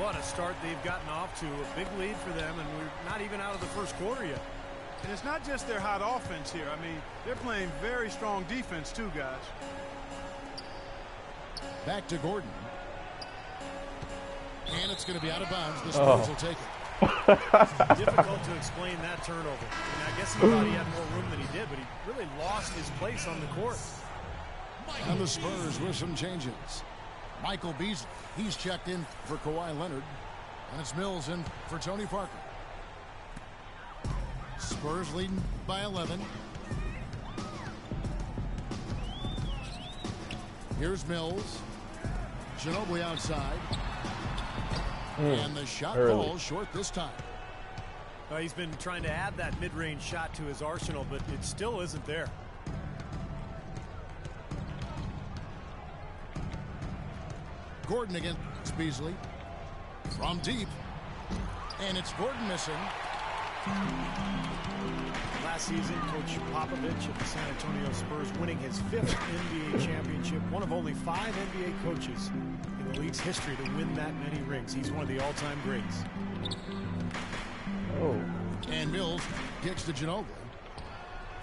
what a start they've gotten off to. A big lead for them, and we're not even out of the first quarter yet. And it's not just their hot offense here. I mean, they're playing very strong defense too, guys. Back to Gordon. And it's going to be out of bounds. The Spurs will take it. Difficult to explain that turnover. I mean, I guess he thought he had more room than he did, but he really lost his place on the court. And the Spurs with some changes. Michael Beasley, he's checked in for Kawhi Leonard. And it's Mills in for Tony Parker. Spurs leading by 11. Here's Mills. Ginobili outside. And the shot falls short this time. He's been trying to add that mid-range shot to his arsenal, but it still isn't there. Gordon against Beasley. From deep. And it's Gordon missing. Last season, Coach Popovich of the San Antonio Spurs winning his 5th NBA championship. One of only 5 NBA coaches in the league's history to win that many rings. He's one of the all-time greats. Oh. And Mills gets to Ginobili.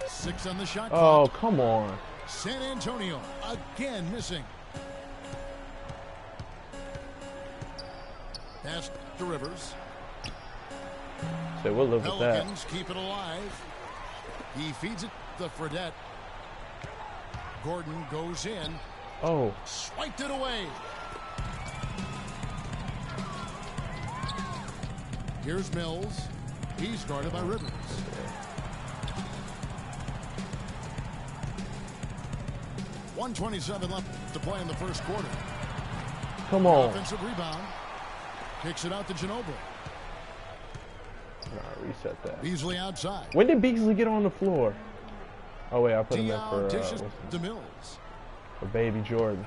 6 on the shot clock. Oh, come on. San Antonio again missing. Pass to Rivers. So we'll live with that. Pelicans keep it alive. He feeds it to Fredette. Gordon goes in. Oh. Swiped it away. Here's Mills. He's guarded by Rivers. .127 left to play in the first quarter. Come on. Offensive rebound. Kicks it out to Ginobili. Reset that. Beasley outside. When did Beasley get on the floor? Oh wait, I put him in for dishes to Mills. For baby Jordan.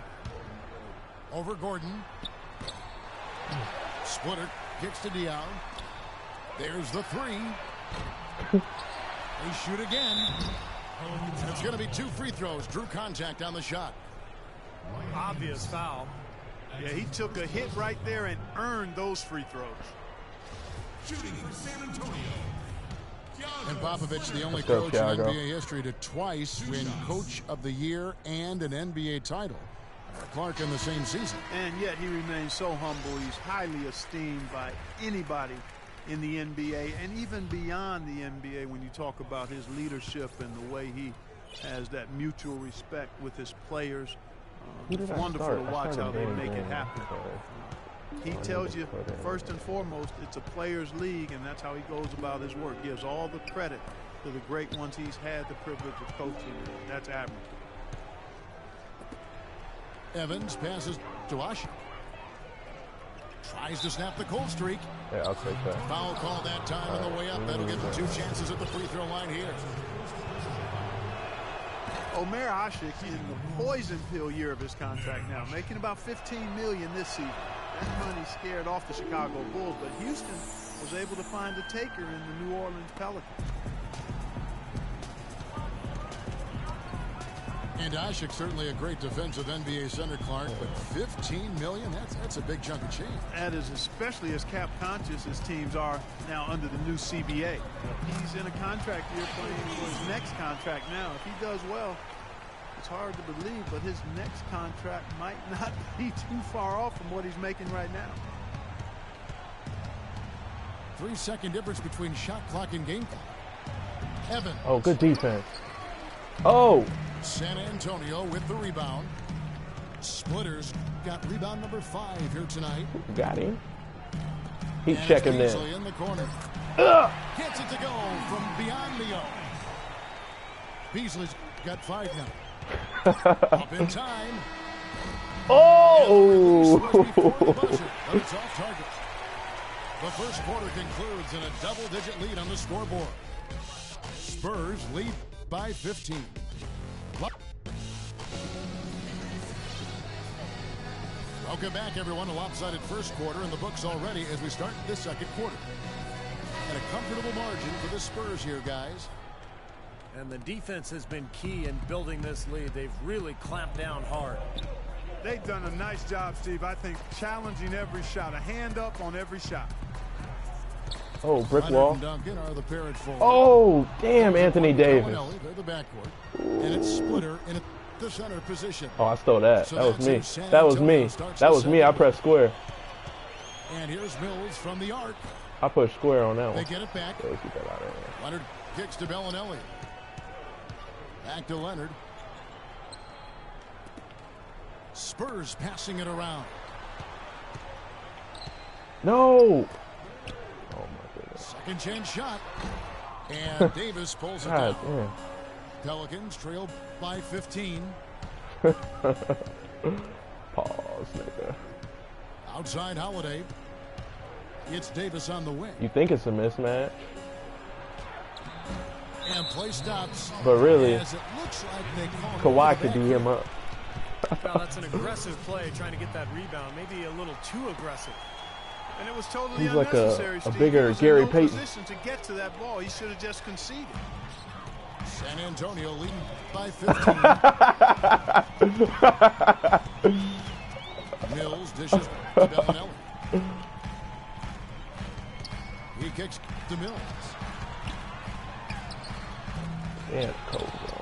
Over Gordon. Splitter kicks to Diaw. There's the 3. They shoot again. It's going to be 2 free throws. Drew contact on the shot. Obvious foul. Yeah, he took a hit right there and earned those free throws. Shooting for San Antonio. And Popovich, the only coach in NBA history to twice win Coach of the Year and an NBA title. Clark in the same season. And yet he remains so humble. He's highly esteemed by anybody in the NBA and even beyond the NBA when you talk about his leadership and the way he has that mutual respect with his players. It's wonderful to watch how they make it happen. He tells you, first and foremost, it's a players' league, and that's how he goes about his work. Gives all the credit to the great ones he's had the privilege of coaching. That's admirable. Evans passes to Assoc. Tries to snap the cold streak. Yeah, I'll take that. Foul call that time on the way up. That'll give him 2 chances at the free throw line here. Omer Assoc in the poison pill year of his contract now, making about $15 million this season. That money scared off the Chicago Bulls, but Houston was able to find a taker in the New Orleans Pelicans. And Assoc certainly a great defensive NBA center, Clark, but $15 million, that's a big chunk of change. That is especially as cap conscious as teams are now under the new CBA. He's in a contract year playing for his next contract now. If he does well, it's hard to believe, but his next contract might not be too far off from what he's making right now. 3-second difference between shot clock and game clock. Evans. Oh, good defense. Oh. San Antonio with the rebound. Splitters got rebound number 5 here tonight. Got him. He's checking in. In the corner. Gets it to go from beyond the arc. Beasley's got 5 now. Up in time. Oh! But it's off target. The first quarter concludes in a double-digit lead on the scoreboard. Spurs lead by 15. Welcome back, everyone. A lopsided first quarter in the books already as we start this second quarter. And a comfortable margin for the Spurs here, guys. And the defense has been key in building this lead. They've really clamped down hard. They've done a nice job, Steve. I think challenging every shot, a hand up on every shot. Oh, brick wall. Duncan are the pair at forward. Oh, damn, Anthony Davis. They're the backcourt. And it's Splitter in the center position. Oh, I stole that. So that was me. San That was me. Antonio That was me. I pressed square. And here's Mills from the arc. I pushed square on that They one. get it back. Yeah, let's get that out of there. Leonard kicks to Bellinelli. Back to Leonard. Spurs passing it around. No. Oh, my goodness. Second chance shot. And Davis pulls it God down. damn. Pelicans trail by 15. Pause, nigga. Outside Holiday. It's Davis on the wing. You think it's a mismatch, And play stops. but really, As it looks like they call Kawhi it could D him up. Well, that's an aggressive play, trying to get that rebound. Maybe a little too aggressive. And it was totally He's like unnecessary, a Steve. bigger He was Gary in no Payton. position to get to that ball. He should have just conceded. San Antonio leading by 15. Mills dishes to Bellinelli. He kicks to Mills. Yeah, cold. Bro.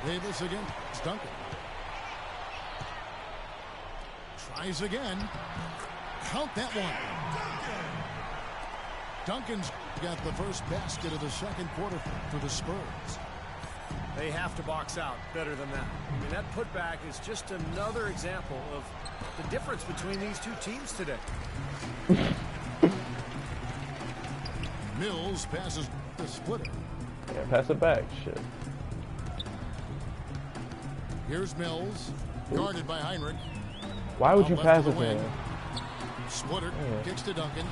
Davis again. It's Duncan. Tries again. Count that one. Duncan's got the first basket of the second quarter for the Spurs. They have to box out better than that. I mean, that putback is just another example of the difference between these two teams today. Mills passes the Splitter. Yeah, pass it back. Shit. Here's Mills, guarded by Heinrich. Why would Out you left pass to it the to wing. him? Splitter kicks to Duncan.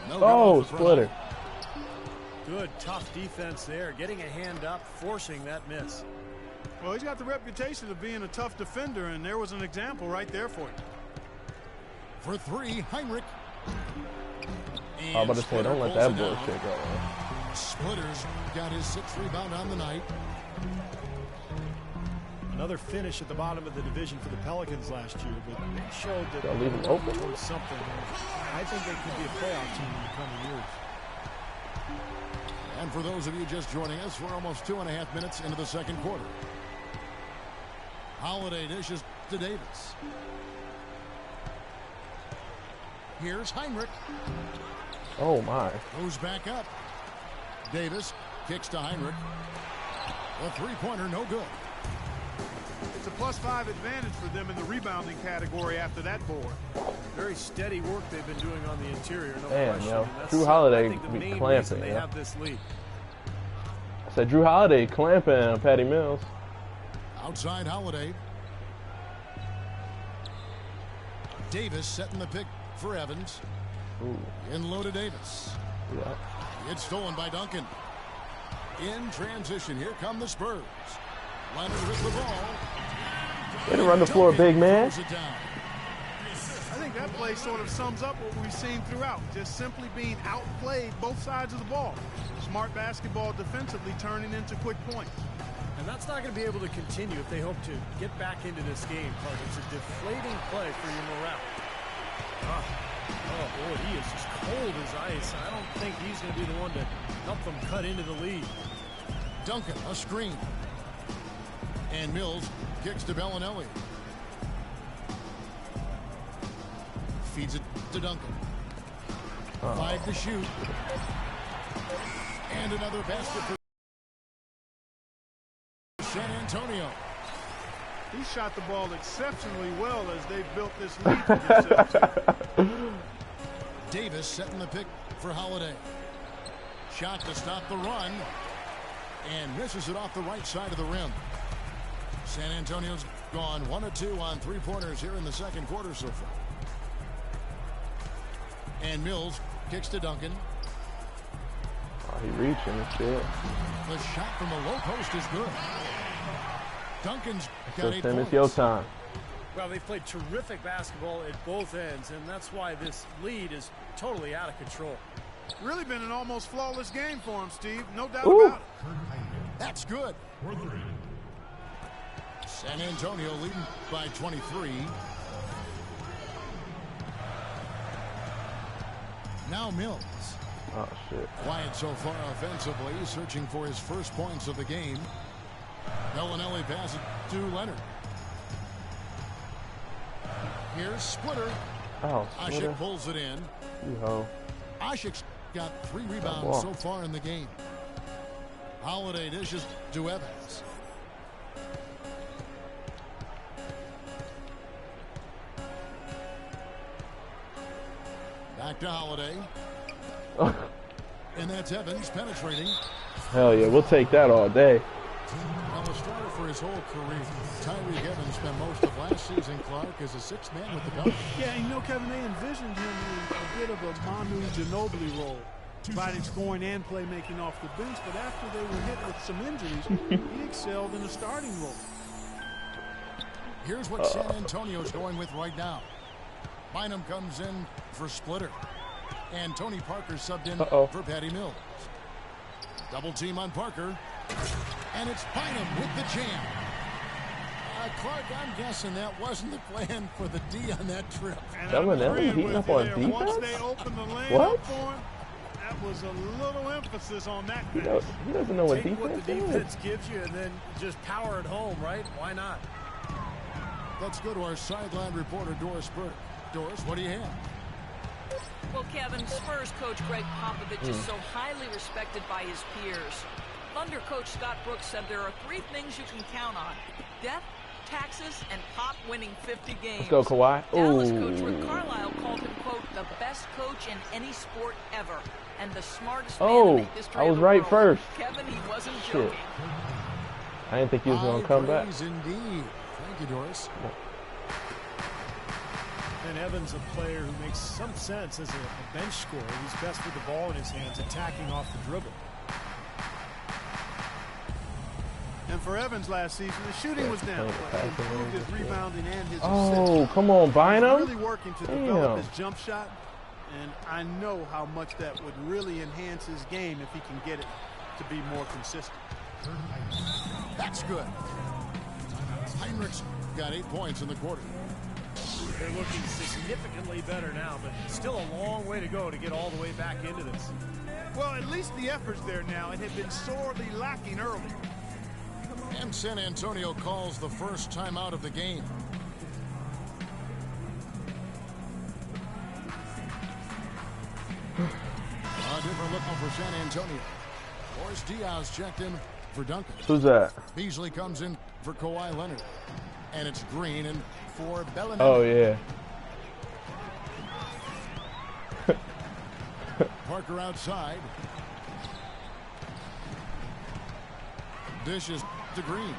No good Oh, off the front. Splitter. Good, tough defense there. Getting a hand up, forcing that miss. Well, he's got the reputation of being a tough defender, and there was an example right there for you. For three, Heinrich. I was about to say, Splitter don't let pulls that it down. bullshit go. Man. Splitter's got his sixth rebound on the night. Another finish at the bottom of the division for the Pelicans last year, but they showed that They'll leave him they're open. towards something. I think they could be a playoff team in the coming years. And for those of you just joining us, we're almost 2.5 minutes into the second quarter. Holiday dishes to Davis. Here's Heinrich. Oh my. Goes back up. Davis kicks to Heinrich. The three-pointer, no good. It's a +5 advantage for them in the rebounding category after that board. Very steady work they've been doing on the interior. No Damn, question. yo. And that's, Drew Holiday I think the be main clamping, reason they yo. have this lead. I said Drew Holiday clamping on Patty Mills. Outside Holiday. Davis setting the pick for Evans. Ooh. In low to Davis. Yeah. It's stolen by Duncan. In transition, here come the Spurs. Leonard with the ball. Way to run the floor, big man. Throws it down. I think that play sort of sums up what we've seen throughout. Just simply being outplayed both sides of the ball. Smart basketball defensively turning into quick points. And that's not going to be able to continue if they hope to get back into this game, Clark. It's a deflating play for your morale. Oh, boy, he is just cold as ice. I don't think he's going to be the one to help them cut into the lead. Duncan, a screen. And Mills kicks to Bellinelli. Feeds it to Duncan. 5 to shoot. And another basket for San Antonio. He shot the ball exceptionally well as they've built this lead for themselves here. Davis setting the pick for Holiday. Shot to stop the run. And misses it off the right side of the rim. San Antonio's gone 1 of 2 on three-pointers here in the second quarter so far. And Mills kicks to Duncan. Oh, he reaching and shit. The shot from the low post is good. Duncan's So got 8 Tim, points. it's your time. Well, they've played terrific basketball at both ends, and that's why this lead is totally out of control. Really been an almost flawless game for him, Steve. No doubt Ooh. about it. That's good. San Antonio leading by 23. Now Mills. Oh, shit. Quiet so far offensively, searching for his first points of the game. Bellinelli passes to Leonard. Here's Splitter. Oh, Assoc pulls it in. You ho. Aschik's got 3 rebounds so far in the game. Holiday dishes to Evans. Back to Holiday. And that's Evans penetrating. Hell yeah, we'll take that all day. Well, a starter for his whole career. Tyreke Evans spent most of last season, Clark, as a 6th man with the Pelicans. Yeah, you know, Kevin, they envisioned him in a bit of a Manu Ginobili role, providing scoring and playmaking off the bench. But after they were hit with some injuries, he excelled in a starting role. Here's what San Antonio's going with right now. Bynum comes in for Splitter. And Tony Parker subbed in for Patty Mills. Double team on Parker. And it's Bynum with the jam. Clark, I'm guessing that wasn't the plan for the D on that trip. Bellinelli heating up on defense? Once they opened the lane What? up for him, that was a little emphasis on that. He doesn't know what Take what the defense is. defense gives you and then just power it home, right? Why not? Let's go to our sideline reporter, Doris Burke. Doris, what do you have? Well, Kevin, Spurs coach Greg Popovich is so highly respected by his peers. Thunder coach Scott Brooks said there are 3 things you can count on: death, taxes, and Pop winning 50 games. Let's go, Kawhi. Dallas coach Rick Carlisle called him, quote, the best coach in any sport ever and the smartest man in the history I was of the right world. first. Kevin, he wasn't Shit. joking. I didn't think he was going to come back. Praise indeed. Thank you, Doris. And Evans, a player who makes some sense as a bench scorer. He's best with the ball in his hands, attacking off the dribble. And for Evans last season, the shooting was down, but he improved his rebounding and his Oh, assists. come on, He's Bynum. really working to develop his jump shot, and I know how much that would really enhance his game if he can get it to be more consistent. That's good. Heinrichs got 8 points in the quarter. They're looking significantly better now, but still a long way to go to get all the way back into this. Well, at least the effort's there now. It had been sorely lacking early. And San Antonio calls the first timeout of the game. A different look for San Antonio. Boris Diaz checked in for Duncan. Who's that? Beasley comes in for Kawhi Leonard. And it's Green and for Bellinelli. Oh, yeah. Parker outside. Dishes to Green.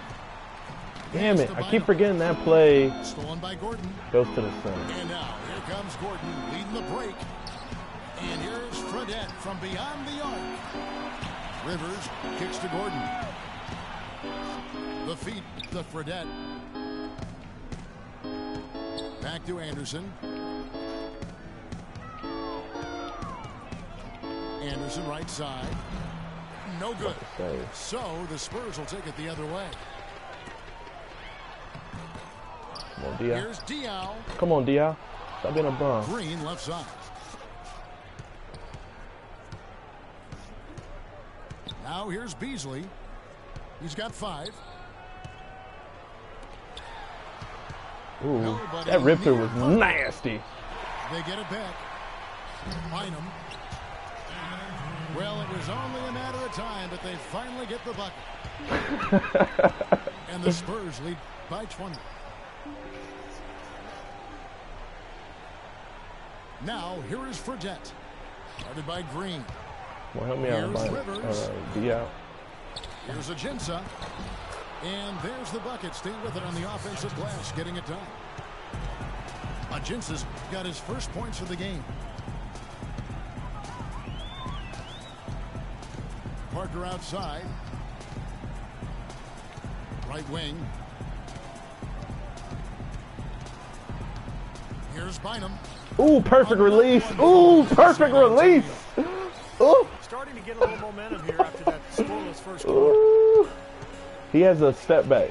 Damn it. I keep forgetting that play Stolen by Gordon. goes to the center. And now here comes Gordon leading the break. And here's Fredette from beyond the arc. Rivers kicks to Gordon. The feet to Fredette. Back to Anderson. Anderson right side. No good. So the Spurs will take it the other way. Come on, Diaz. Here's Diaw. Come on, Diaz. Stop being a bum. Green left side. Now here's Beasley. He's got 5. Ooh, Nobody that rip through near was Parker. nasty. They get it back. Bynum. Well, it was only a matter of time, but they finally get the bucket. And the Spurs lead by 20. Now, here is Fredette. Guarded by Green. Well, help me out, Here's Bynum. Rivers. Diaz. Here's Ajinça. And there's the bucket. Staying with it on the offensive glass, getting it done. Ajinça's got his first points of the game. Parker outside. Right wing. Here's Bynum. Ooh, perfect release. Ooh, perfect release. Ooh. Starting to get a little momentum here after that scoreless first quarter. Ooh. He has a step back.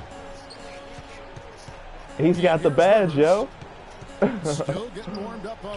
He's got the badge, yo. Still getting warmed up on